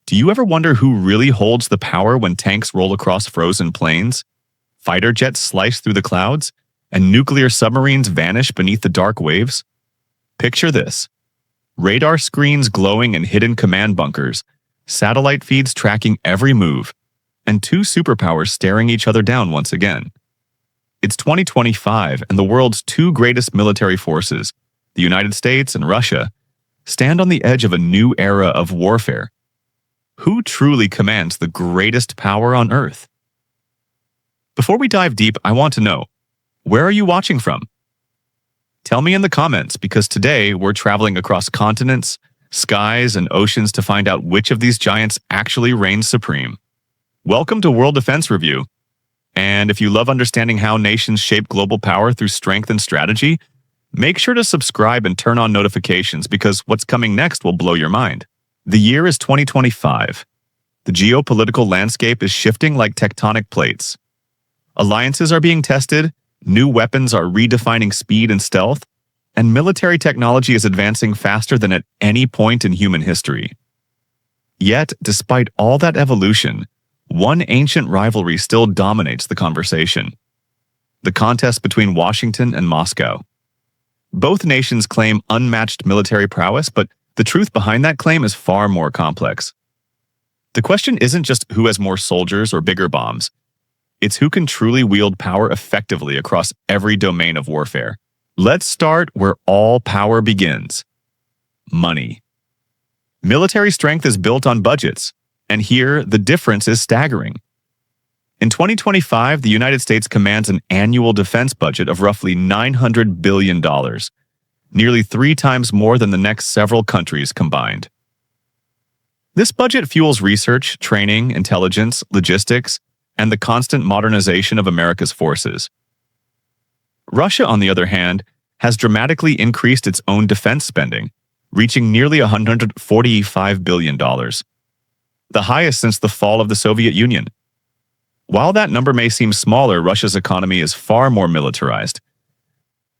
Do you ever wonder who really holds the power when tanks roll across frozen plains, fighter jets slice through the clouds, and nuclear submarines vanish beneath the dark waves? Picture this: radar screens glowing in hidden command bunkers, satellite feeds tracking every move, and two superpowers staring each other down once again. It's 2025, and the world's two greatest military forces, the United States and Russia, stand on the edge of a new era of warfare. Who truly commands the greatest power on Earth? Before we dive deep, I want to know, where are you watching from? Tell me in the comments, because today we're traveling across continents, skies, and oceans to find out which of these giants actually reigns supreme. Welcome to World Defense Review. And if you love understanding how nations shape global power through strength and strategy, make sure to subscribe and turn on notifications, because what's coming next will blow your mind. The year is 2025. The geopolitical landscape is shifting like tectonic plates. Alliances are being tested, new weapons are redefining speed and stealth, and military technology is advancing faster than at any point in human history. Yet, despite all that evolution, one ancient rivalry still dominates the conversation: the contest between Washington and Moscow. Both nations claim unmatched military prowess, but the truth behind that claim is far more complex. The question isn't just who has more soldiers or bigger bombs. It's who can truly wield power effectively across every domain of warfare. Let's start where all power begins: money. Military strength is built on budgets, and here the difference is staggering. In 2025, the United States commands an annual defense budget of roughly $900 billion, nearly 3 times more than the next several countries combined. This budget fuels research, training, intelligence, logistics, and the constant modernization of America's forces. Russia, on the other hand, has dramatically increased its own defense spending, reaching nearly $145 billion, the highest since the fall of the Soviet Union. While that number may seem smaller, Russia's economy is far more militarized.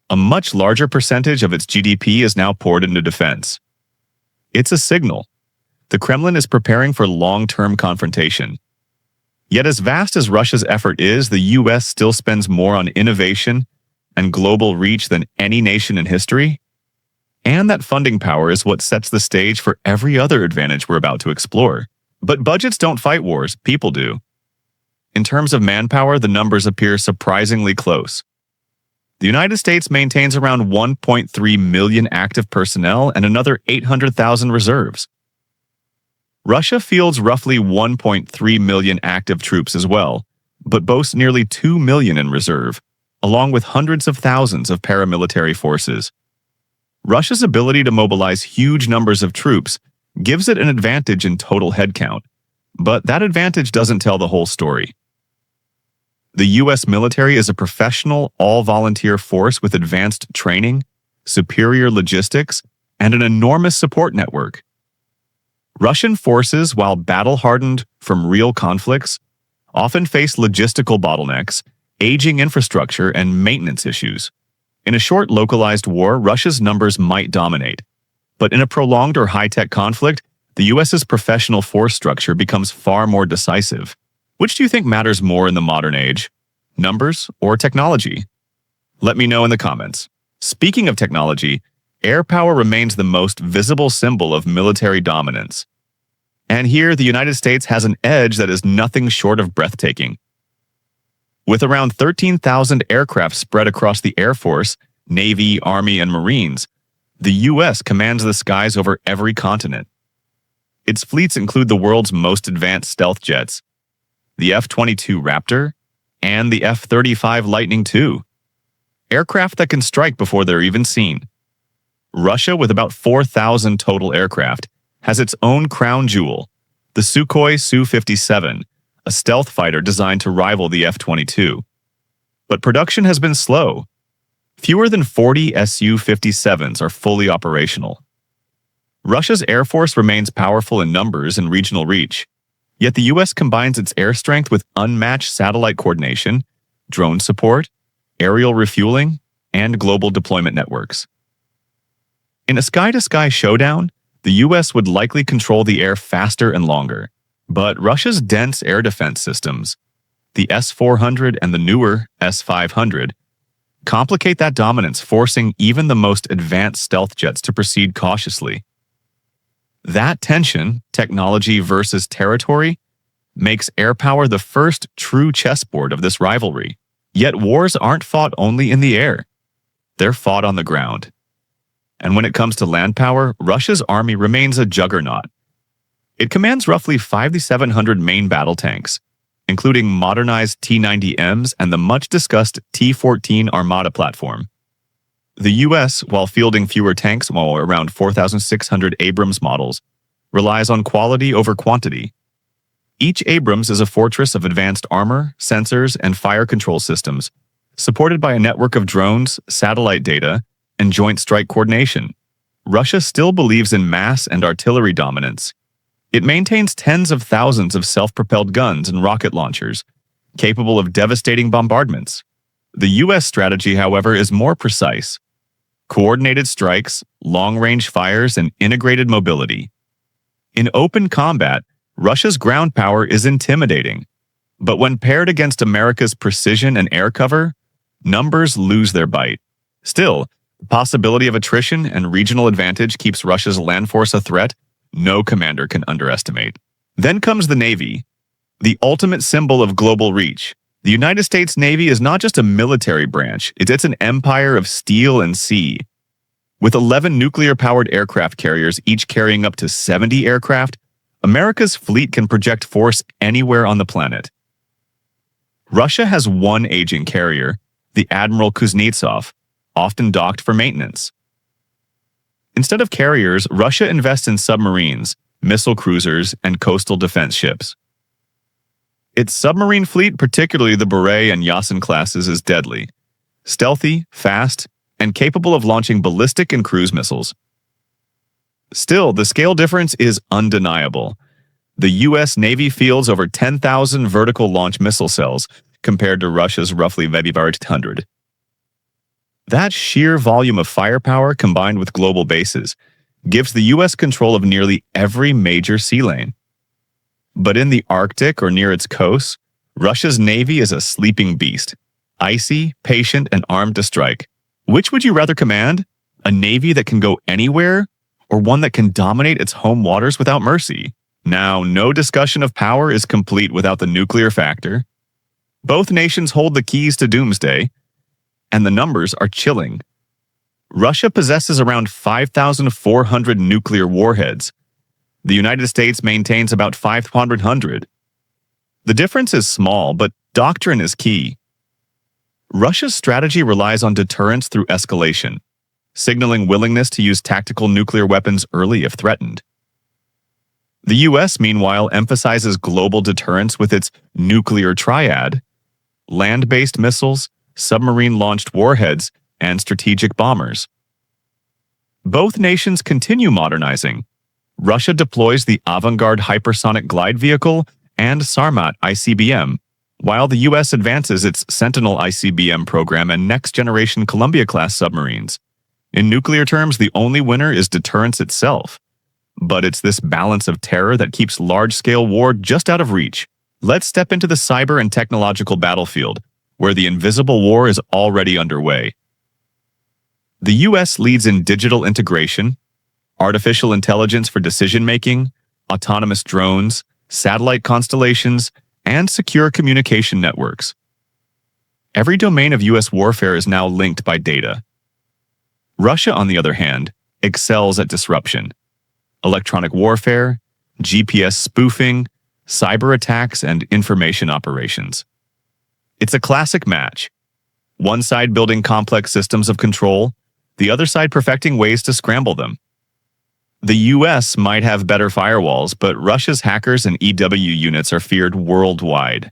A much larger percentage of its GDP is now poured into defense. It's a signal. The Kremlin is preparing for long-term confrontation. Yet as vast as Russia's effort is, the US still spends more on innovation and global reach than any nation in history. And that funding power is what sets the stage for every other advantage we're about to explore. But budgets don't fight wars, people do. In terms of manpower, the numbers appear surprisingly close. The United States maintains around 1.3 million active personnel and another 800,000 reserves. Russia fields roughly 1.3 million active troops as well, but boasts nearly 2 million in reserve, along with hundreds of thousands of paramilitary forces. Russia's ability to mobilize huge numbers of troops gives it an advantage in total headcount, but that advantage doesn't tell the whole story. The U.S. military is a professional, all-volunteer force with advanced training, superior logistics, and an enormous support network. Russian forces, while battle-hardened from real conflicts, often face logistical bottlenecks, aging infrastructure, and maintenance issues. In a short, localized war, Russia's numbers might dominate. But in a prolonged or high-tech conflict, the U.S.'s professional force structure becomes far more decisive. Which do you think matters more in the modern age? Numbers or technology? Let me know in the comments. Speaking of technology, air power remains the most visible symbol of military dominance. And here, the United States has an edge that is nothing short of breathtaking. With around 13,000 aircraft spread across the Air Force, Navy, Army, and Marines, the U.S. commands the skies over every continent. Its fleets include the world's most advanced stealth jets, the F-22 Raptor and the F-35 Lightning II, aircraft that can strike before they're even seen. Russia, with about 4,000 total aircraft, has its own crown jewel, the Sukhoi Su-57, a stealth fighter designed to rival the F-22. But production has been slow. Fewer than 40 Su-57s are fully operational. Russia's air force remains powerful in numbers and regional reach, yet the U.S. combines its air strength with unmatched satellite coordination, drone support, aerial refueling, and global deployment networks. In a sky-to-sky showdown, the US would likely control the air faster and longer. But Russia's dense air defense systems, the S-400 and the newer S-500, complicate that dominance, forcing even the most advanced stealth jets to proceed cautiously. That tension, technology versus territory, makes air power the first true chessboard of this rivalry. Yet wars aren't fought only in the air. They're fought on the ground. And when it comes to land power, Russia's army remains a juggernaut. It commands roughly 5,700 main battle tanks, including modernized T-90Ms and the much-discussed T-14 Armata platform. The U.S., while fielding fewer tanks, while around 4,600 Abrams models, relies on quality over quantity. Each Abrams is a fortress of advanced armor, sensors, and fire control systems, supported by a network of drones, satellite data, and joint strike coordination. Russia still believes in mass and artillery dominance. It maintains tens of thousands of self-propelled guns and rocket launchers, capable of devastating bombardments. The U.S. strategy, however, is more precise. Coordinated strikes, long-range fires, and integrated mobility. In open combat, Russia's ground power is intimidating. But when paired against America's precision and air cover, numbers lose their bite. Still, the possibility of attrition and regional advantage keeps Russia's land force a threat no commander can underestimate. Then comes the Navy, the ultimate symbol of global reach. The United States Navy is not just a military branch, it's an empire of steel and sea. With 11 nuclear-powered aircraft carriers, each carrying up to 70 aircraft, America's fleet can project force anywhere on the planet. Russia has one aging carrier, the Admiral Kuznetsov, often docked for maintenance. Instead of carriers, Russia invests in submarines, missile cruisers, and coastal defense ships. Its submarine fleet, particularly the Beret and Yasin classes, is deadly, stealthy, fast, and capable of launching ballistic and cruise missiles. Still, the scale difference is undeniable. The U.S. Navy fields over 10,000 vertical launch missile cells compared to Russia's roughly 800. That sheer volume of firepower combined with global bases gives the U.S. control of nearly every major sea lane. But in the Arctic or near its coasts, Russia's Navy is a sleeping beast, icy, patient, and armed to strike. Which would you rather command? A Navy that can go anywhere, or one that can dominate its home waters without mercy? Now, no discussion of power is complete without the nuclear factor. Both nations hold the keys to doomsday, and the numbers are chilling. Russia possesses around 5,400 nuclear warheads. The United States maintains about 500. The difference is small, but doctrine is key. Russia's strategy relies on deterrence through escalation, signaling willingness to use tactical nuclear weapons early if threatened. The U.S., meanwhile, emphasizes global deterrence with its nuclear triad: land-based missiles, submarine-launched warheads, and strategic bombers. Both nations continue modernizing. Russia deploys the Avangard hypersonic glide vehicle and Sarmat ICBM, while the U.S. advances its Sentinel ICBM program and next-generation Columbia-class submarines. In nuclear terms, the only winner is deterrence itself. But it's this balance of terror that keeps large-scale war just out of reach. Let's step into the cyber and technological battlefield, where the invisible war is already underway. The U.S. leads in digital integration, artificial intelligence for decision-making, autonomous drones, satellite constellations, and secure communication networks. Every domain of U.S. warfare is now linked by data. Russia, on the other hand, excels at disruption. Electronic warfare, GPS spoofing, cyber attacks, and information operations. It's a classic match. One side building complex systems of control, the other side perfecting ways to scramble them. The U.S. might have better firewalls, but Russia's hackers and EW units are feared worldwide.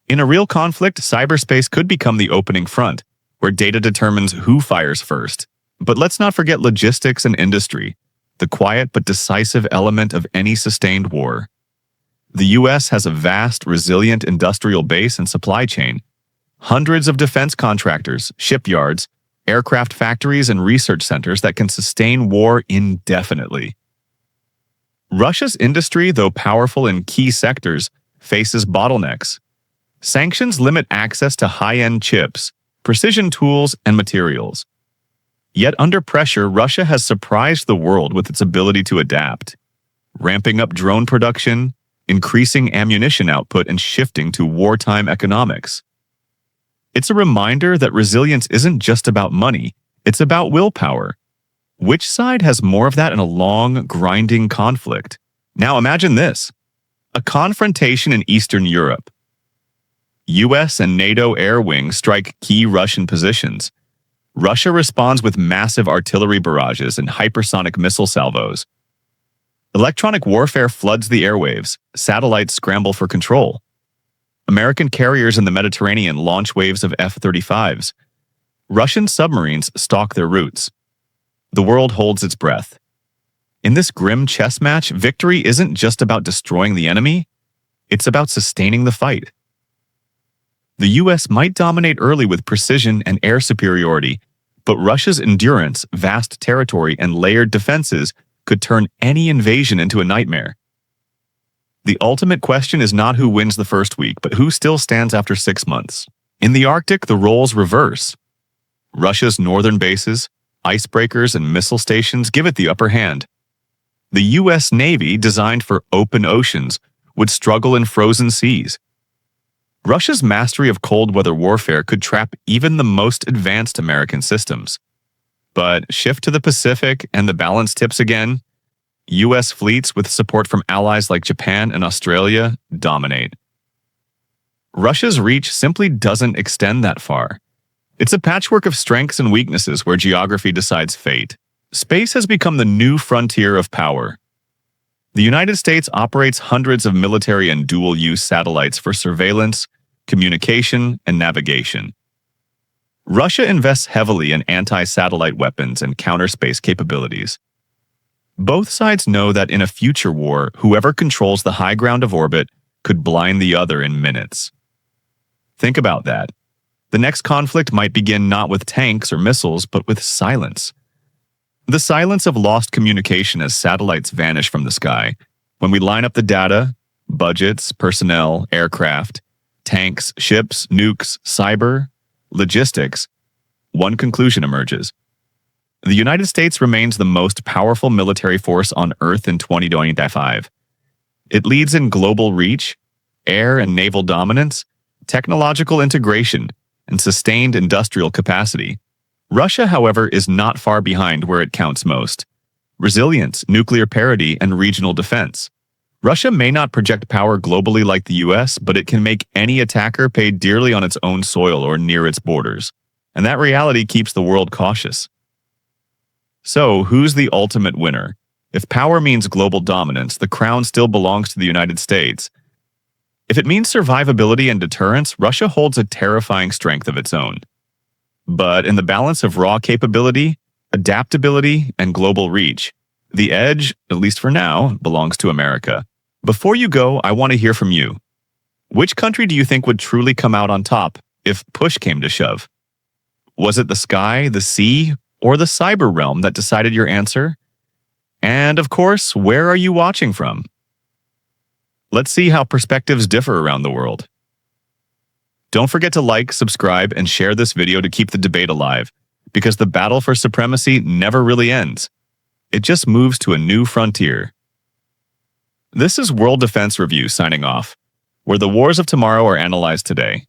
In a real conflict, cyberspace could become the opening front, where data determines who fires first. But let's not forget logistics and industry, the quiet but decisive element of any sustained war. The U.S. has a vast, resilient industrial base and supply chain, hundreds of defense contractors, shipyards, aircraft factories, and research centers that can sustain war indefinitely. Russia's industry, though powerful in key sectors, faces bottlenecks. Sanctions limit access to high-end chips, precision tools, and materials. Yet under pressure, Russia has surprised the world with its ability to adapt, ramping up drone production, increasing ammunition output, and shifting to wartime economics. It's a reminder that resilience isn't just about money, it's about willpower. Which side has more of that in a long, grinding conflict? Now imagine this: a confrontation in Eastern Europe. US and NATO air wings strike key Russian positions. Russia responds with massive artillery barrages and hypersonic missile salvos. Electronic warfare floods the airwaves, satellites scramble for control. American carriers in the Mediterranean launch waves of F-35s. Russian submarines stalk their routes. The world holds its breath. In this grim chess match, victory isn't just about destroying the enemy, it's about sustaining the fight. The US might dominate early with precision and air superiority, but Russia's endurance, vast territory, and layered defenses could turn any invasion into a nightmare. The ultimate question is not who wins the first week, but who still stands after 6 months. In the Arctic, the roles reverse. Russia's northern bases, icebreakers, and missile stations give it the upper hand. The US Navy, designed for open oceans, would struggle in frozen seas. Russia's mastery of cold weather warfare could trap even the most advanced American systems. But shift to the Pacific and the balance tips again. US fleets with support from allies like Japan and Australia dominate. Russia's reach simply doesn't extend that far. It's a patchwork of strengths and weaknesses where geography decides fate. Space has become the new frontier of power. The United States operates hundreds of military and dual-use satellites for surveillance, communication, and navigation. Russia invests heavily in anti-satellite weapons and counter-space capabilities. Both sides know that in a future war, whoever controls the high ground of orbit could blind the other in minutes. Think about that. The next conflict might begin not with tanks or missiles, but with silence. The silence of lost communication as satellites vanish from the sky. When we line up the data, budgets, personnel, aircraft, tanks, ships, nukes, cyber, logistics, one conclusion emerges. The United States remains the most powerful military force on Earth in 2025. It leads in global reach, air and naval dominance, technological integration, and sustained industrial capacity. Russia, however, is not far behind where it counts most: resilience, nuclear parity, and regional defense. Russia may not project power globally like the US, but it can make any attacker pay dearly on its own soil or near its borders. And that reality keeps the world cautious. So, who's the ultimate winner? If power means global dominance, the crown still belongs to the United States. If it means survivability and deterrence, Russia holds a terrifying strength of its own. But in the balance of raw capability, adaptability, and global reach, the edge, at least for now, belongs to America. Before you go, I want to hear from you. Which country do you think would truly come out on top if push came to shove? Was it the sky, the sea, or the cyber realm that decided your answer? And of course, where are you watching from? Let's see how perspectives differ around the world. Don't forget to like, subscribe, and share this video to keep the debate alive, because the battle for supremacy never really ends. It just moves to a new frontier. This is World Defense Review signing off, where the wars of tomorrow are analyzed today.